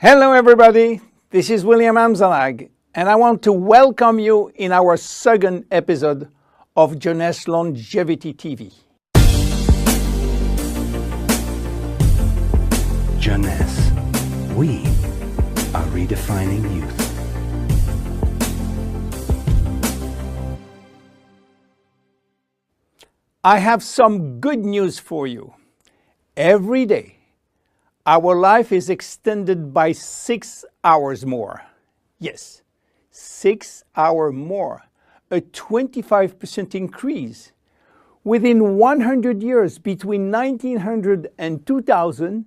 Hello everybody, this is William Amzalag, and I want to welcome you in our second episode of Jeunesse Longevity TV. Jeunesse, we are redefining youth. I have some good news for you. Every day, our life is extended by 6 hours more. Yes, 6 hours more, a 25% increase. Within 100 years, between 1900 and 2000,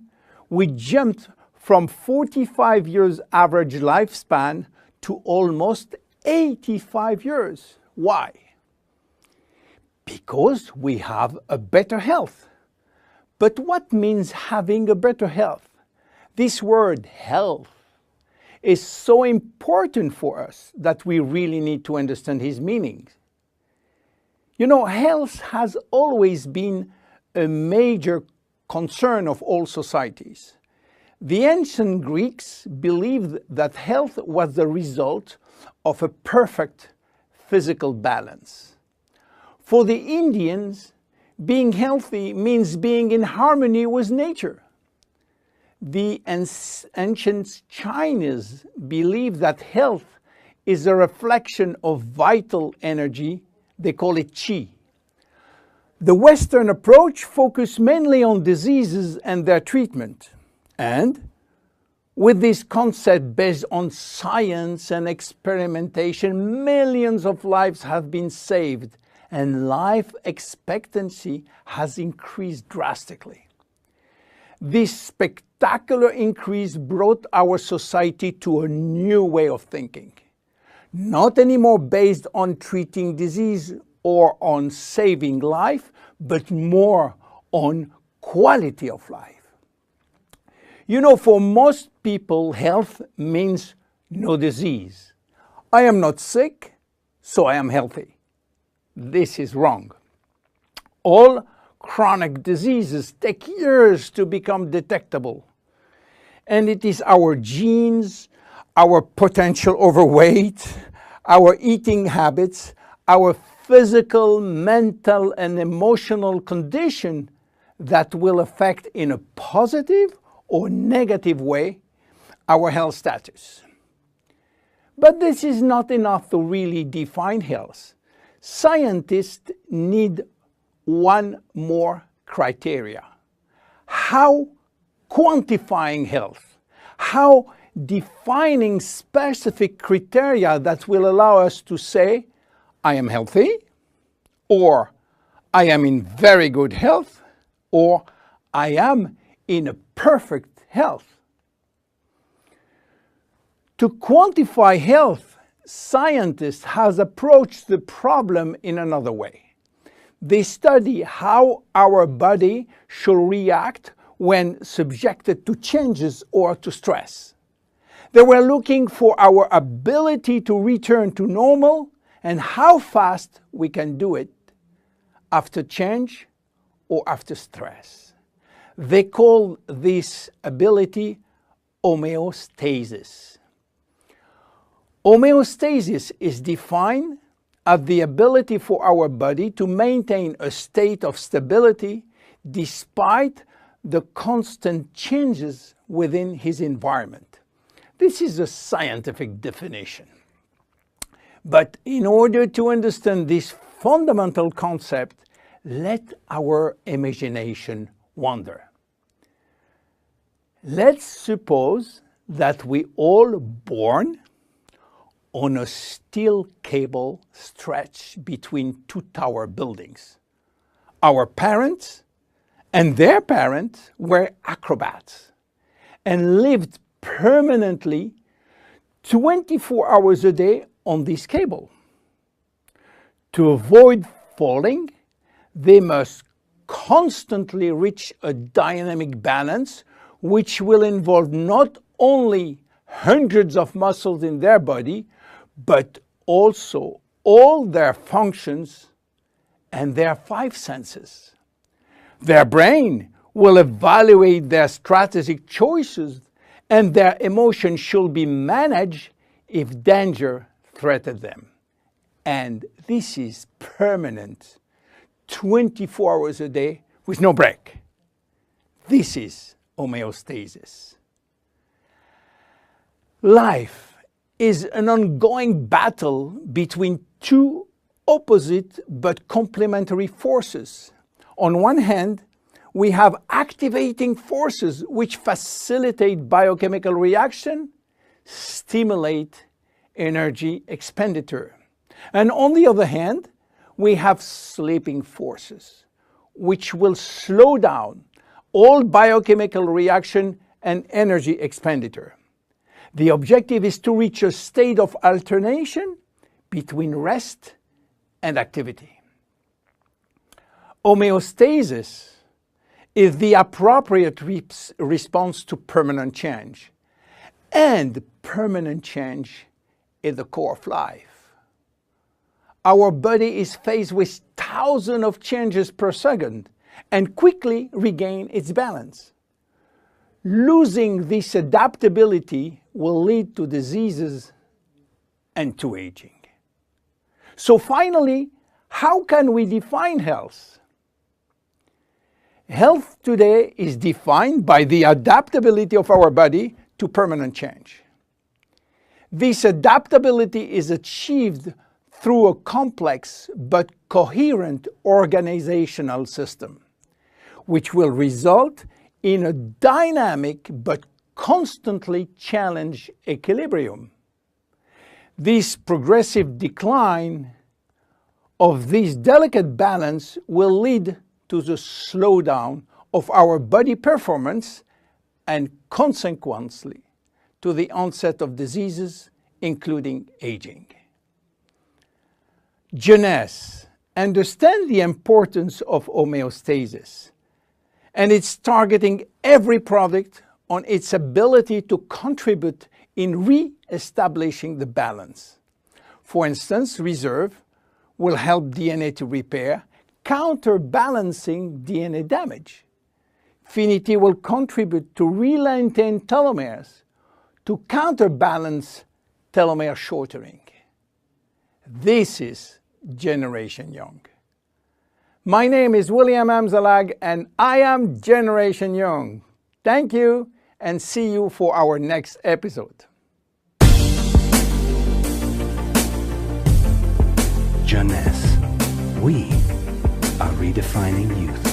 we jumped from 45 years average lifespan to almost 85 years. Why? Because we have a better health. But what means having a better health? This word health is so important for us that we really need to understand his meaning. You know, health has always been a major concern of all societies. The ancient Greeks believed that health was the result of a perfect physical balance. For the Indians, being healthy means being in harmony with nature. The ancient Chinese believe that health is a reflection of vital energy. They call it qi. The Western approach focuses mainly on diseases and their treatment. And with this concept based on science and experimentation, millions of lives have been saved and life expectancy has increased drastically. This spectacular increase brought our society to a new way of thinking, not anymore based on treating disease or on saving life, but more on quality of life. You know, for most people, health means no disease. I am not sick, so I am healthy. This is wrong. All chronic diseases take years to become detectable. And it is our genes, our potential overweight, our eating habits, our physical, mental, and emotional condition that will affect in a positive or negative way our health status. But this is not enough to really define health. Scientists need one more criteria. How quantifying health? How defining specific criteria that will allow us to say, I am healthy, or I am in very good health, or I am in a perfect health. To quantify health, scientists have approached the problem in another way. They study how our body should react when subjected to changes or to stress. They were looking for our ability to return to normal and how fast we can do it after change or after stress. They call this ability homeostasis. Homeostasis is defined as the ability for our body to maintain a state of stability despite the constant changes within his environment. This is a scientific definition. But in order to understand this fundamental concept, let our imagination wander. Let's suppose that we all born on a steel cable stretched between two tower buildings. Our parents and their parents were acrobats and lived permanently 24 hours a day on this cable. To avoid falling, they must constantly reach a dynamic balance, which will involve not only hundreds of muscles in their body, but also all their functions and their 5 senses. Their brain will evaluate their strategic choices and their emotions should be managed if danger threatens them. And this is permanent, 24 hours a day with no break. This is homeostasis. Life is an ongoing battle between two opposite but complementary forces. On one hand, we have activating forces which facilitate biochemical reaction, stimulate energy expenditure. And on the other hand, we have sleeping forces which will slow down all biochemical reaction and energy expenditure. The objective is to reach a state of alternation between rest and activity. Homeostasis is the appropriate response to permanent change. And permanent change is the core of life. Our body is faced with thousands of changes per second and quickly regain its balance. Losing this adaptability will lead to diseases and to aging. So finally, how can we define health? Health today is defined by the adaptability of our body to permanent change. This adaptability is achieved through a complex but coherent organizational system, which will result in a dynamic but constantly challenged equilibrium. This progressive decline of this delicate balance will lead to the slowdown of our body performance and consequently to the onset of diseases, including aging. Jeunesse understands the importance of homeostasis, and it's targeting every product on its ability to contribute in re-establishing the balance. For instance, Reserve will help DNA to repair, counterbalancing DNA damage. Finity will contribute to re-lengthen telomeres to counterbalance telomere shortening. This is Generation Young. My name is William Amzalag and I am Generation Young. Thank you and see you for our next episode. Jeunesse. We are redefining youth.